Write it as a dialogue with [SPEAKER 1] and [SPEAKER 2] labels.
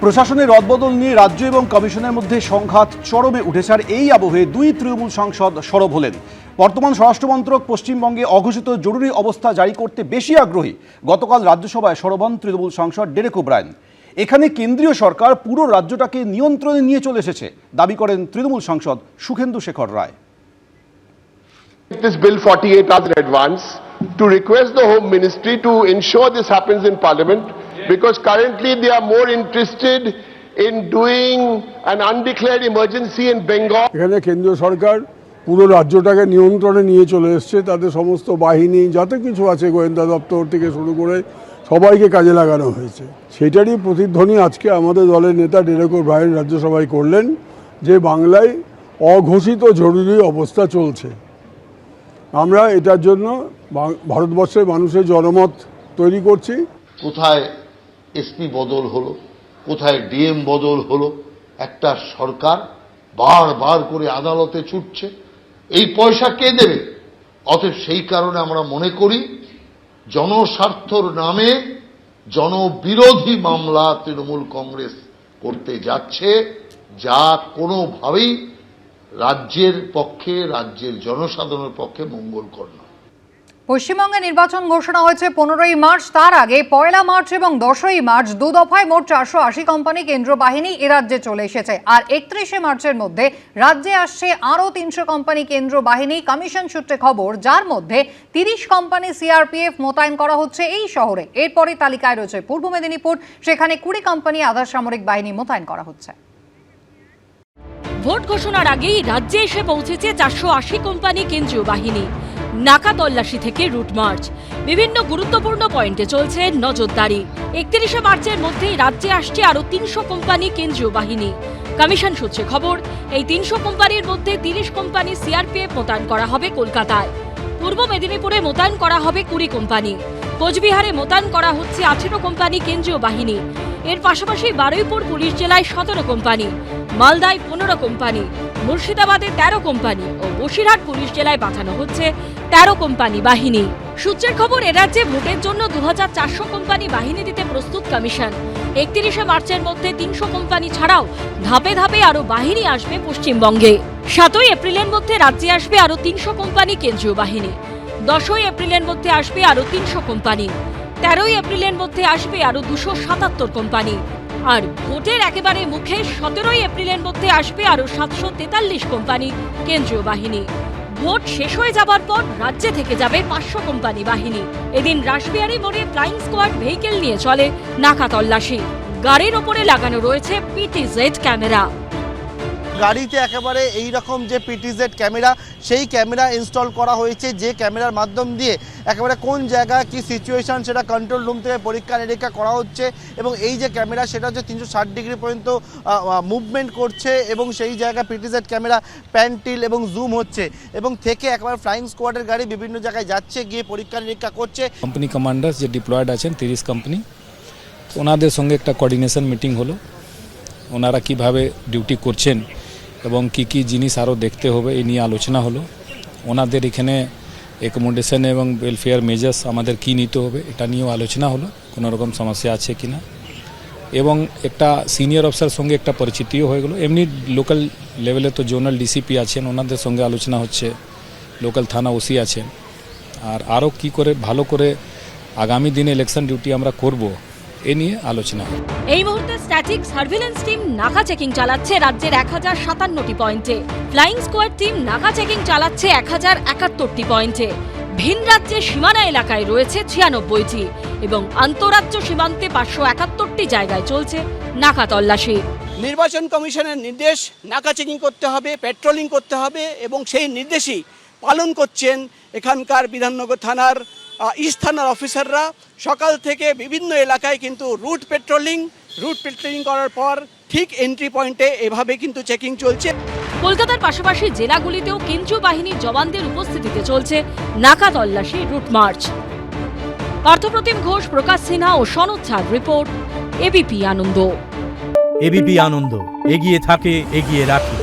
[SPEAKER 1] প্রশাসনের রদবদল নিয়ে রাজ্য এবং কমিশনের মধ্যে সংঘাত চরমে উঠেছে। আর এই আবহে দুই তৃণমূল সাংসদ সরব হলেন। বর্তমান স্বরাষ্ট্রমন্ত্রক পশ্চিমবঙ্গে অঘোষিত জরুরি অবস্থা জারি করতে বেশি আগ্রহী। গতকাল রাজ্যসভায় সরব হন তৃণমূল সাংসদ ডেরেক ওব্রায়েন। এখানে কেন্দ্রীয় সরকার পুরো রাজ্যটাকে নিয়ন্ত্রণে নিয়ে চলে এসেছে দাবি করেন তৃণমূল সাংসদ সুখেন্দু শেখর রায়।
[SPEAKER 2] This bill 48 hours in advance to request the Home Ministry to ensure this happens in Parliament, because currently they are more interested in doing an undeclared emergency in Bengal.
[SPEAKER 3] এখানে কেন্দ্রীয় সরকার পুরো রাজ্যটাকে নিয়ন্ত্রণে নিয়ে চলে এসছে। তাদের সমস্ত বাহিনী যত কিছু আছে, গোয়েন্দা দপ্তর থেকে শুরু করে সবাইকে কাজে লাগানো হয়েছে। সেটারই প্রতিধ্বনি আজকে আমাদের দলের নেতা ডেরেক ওব্রায়েন রাজ্যসভায় করলেন যে বাংলায় অঘোষিত জরুরি অবস্থা চলছে। আমরা এটার জন্য ভারতবর্ষের মানুষের জনমত তৈরি করছি।
[SPEAKER 4] কোথায় এসপি বদল হলো, কোথায় ডিএম বদল হলো, একটা সরকার বারবার করে আদালতে ছুটছে। এই পয়সা কে দেবে? অতএব সেই কারণে আমরা মনে করি জনস্বার্থর নামে জনবিরোধী মামলা তৃণমূল কংগ্রেস করতে যাচ্ছে, যা কোনোভাবেই রাজ্যের পক্ষে, রাজ্যের জনসাধারণের পক্ষে মঙ্গলকর নয়।
[SPEAKER 5] পশ্চিমবঙ্গে নির্বাচন ঘোষণা হয়েছে 15ই মার্চ। তার আগে 1 মার্চ এবং 10ই মার্চ দু দফায় মোট 480 কোম্পানি কেন্দ্রীয় বাহিনী এ রাজ্যে চলে এসেছে। আর 31শে মার্চের মধ্যে রাজ্যে আসছে আরও 300 কোম্পানি কেন্দ্রীয় বাহিনী। কমিশন সূত্রে খবর, যার মধ্যে 30 কোম্পানি সিআরপিএফ মোতায়েন করা হচ্ছে এই শহরে। এরপরই তালিকায় রয়েছে পূর্ব মেদিনীপুর, সেখানে 20 কোম্পানি আধা সামরিক বাহিনী মোতায়েন করা হচ্ছে।
[SPEAKER 6] ভোট ঘোষণার আগেই রাজ্যে এসে পৌঁছেছে 480 কোম্পানি কেন্দ্রীয় বাহিনী। নাকা তল্লাশি থেকে রুট মার্চ, বিভিন্ন গুরুত্বপূর্ণ পয়েন্টে চলছে নজরদারি। 31শে মার্চের মধ্যেই রাজ্যে আসছে আরও 300 কোম্পানি কেন্দ্রীয় বাহিনী। কমিশন সূত্রে খবর, এই 300 কোম্পানির মধ্যে 30 কোম্পানি সিআরপিএফ মোতায়েন করা হবে কলকাতায়। পূর্ব মেদিনীপুরে মোতায়েন করা হবে 20 কোম্পানি। কোচবিহারে মোতায়েন করা হচ্ছে 18 কোম্পানি কেন্দ্রীয় বাহিনী। এর পাশাপাশি বারুইপুর পুলিশ জেলায় 17 কোম্পানি, মালদায় 15 কোম্পানি, মুর্শিদাবাদে 13 কোম্পানি ও বসিরহাট পুলিশ জেলায় পাঠানো হচ্ছে 13 কোম্পানি বাহিনী। সূত্রের খবর, এ রাজ্যে ভোটের জন্য 2400 কোম্পানি বাহিনী দিতে প্রস্তুত কমিশন। 31শে মার্চের মধ্যে 300 কোম্পানি ছাড়াও ধাপে ধাপে আরও বাহিনী আসবে পশ্চিমবঙ্গে। 7ই এপ্রিলের মধ্যে রাজ্যে আসবে আরও 300 কোম্পানি কেন্দ্রীয় বাহিনী। 10ই এপ্রিলের মধ্যে আসবে আরও 300 কোম্পানি। 13ই এপ্রিলের মধ্যে আসবে আরও 277 কোম্পানি। আর ভোটের একেবারে মুখে 17ই এপ্রিলের মধ্যে আসবে আরও 743 কোম্পানি কেন্দ্রীয় বাহিনী। ভোট শেষ হয়ে যাবার পর রাজ্যে থেকে যাবে 500 কোম্পানি বাহিনী। এদিন রাসবিহারী মোড়ে ফ্লাইং স্কোয়াড ভেহিকেল নিয়ে চলে নাকা তল্লাশি। গাড়ির ওপরে লাগানো রয়েছে পিটিজেড ক্যামেরা।
[SPEAKER 7] গাড়িতে একেবারে এই রকম যে পিটিজেড ক্যামেরা, সেই ক্যামেরা ইনস্টল করা হয়েছে, যে ক্যামেরার মাধ্যম দিয়ে একেবারে কোন জায়গায় কি সিচুয়েশন সেটা কন্ট্রোল রুম থেকে পরীক্ষা নিরীক্ষা করা হচ্ছে। এবং এই যে ক্যামেরা, সেটা হচ্ছে 360 ডিগ্রি পর্যন্ত মুভমেন্ট করছে এবং সেই জায়গায় পিটিজেড ক্যামেরা প্যান্টিল এবং জুম হচ্ছে এবং থেকে একেবারে ফ্লাইং স্কোয়াডের গাড়ি বিভিন্ন জায়গায় যাচ্ছে, গিয়ে পরীক্ষা নিরীক্ষা করছে।
[SPEAKER 8] কোম্পানি কমান্ডার্স যে ডিপ্লয়েড আছেন 30 কোম্পানি, ওনাদের সঙ্গে একটা কোঅর্ডিনেশন মিটিং হলো। ওনারা কিভাবে ডিউটি করছেন এবং কি কি জিনিস আরও দেখতে হবে এই নিয়ে আলোচনা হলো। ওনাদের এখানে অ্যাকোমোডেশন এবং ওয়েলফেয়ার মেজার্স আমাদের কি নিতে হবে এটা নিয়েও আলোচনা হলো, কোনো রকম সমস্যা আছে কিনা। এবং একটা সিনিয়র অফিসার সঙ্গে একটা পরিচিতিও হয়ে গেলো। এমনি লোকাল লেভেলে তো জোনাল ডিসিপি আছেন, ওনাদের সঙ্গে আলোচনা হচ্ছে, লোকাল থানা ওসি আছেন। আর আরও কি করে ভালো করে আগামী দিনে ইলেকশন ডিউটি আমরা করব এ নিয়ে আলোচনা।
[SPEAKER 6] এই মুহূর্তে স্ট্যাটিক সার্ভিলেন্স টিম নাকা চেকিং চালাচ্ছে রাজ্যের 1057টি পয়েন্টে। ফ্লাইং স্কোয়াড টিম নাকা চেকিং চালাচ্ছে 1071টি পয়েন্টে। ভিন রাজ্যের সীমানা এলাকায় রয়েছে 96টি এবং আন্তঃরাজ্য সীমান্তে 571টি জায়গায় চলছে নাকা তল্লাশি।
[SPEAKER 9] নির্বাচন কমিশনের নির্দেশ, নাকা চেকিং করতে হবে, পেট্রোলিং করতে হবে এবং সেই নির্দেশই পালন করছেন এখানকার বিধাননগর থানার ইস্ট থানার অফিসাররা। সকাল থেকে বিভিন্ন এলাকায় কিন্তু রুট পেট্রোলিং করার পর ঠিক এন্ট্রি পয়েন্টে এভাবে কিন্তু চেকিং চলছে।
[SPEAKER 6] কলকাতার পাশাপাশি জেলাগুলিতেও কেন্দ্রীয় বাহিনীর জওয়ানদের উপস্থিতিতে চলছে নাকা তল্লাশি রুট মার্চ। পার্থপ্রতিম ঘোষ, প্রকাশ সিনহা ও সনদ ঝার রিপোর্ট, এবিপি আনন্দ।
[SPEAKER 10] এবিপি আনন্দ, এগিয়ে থাকে, এগিয়ে রাখে।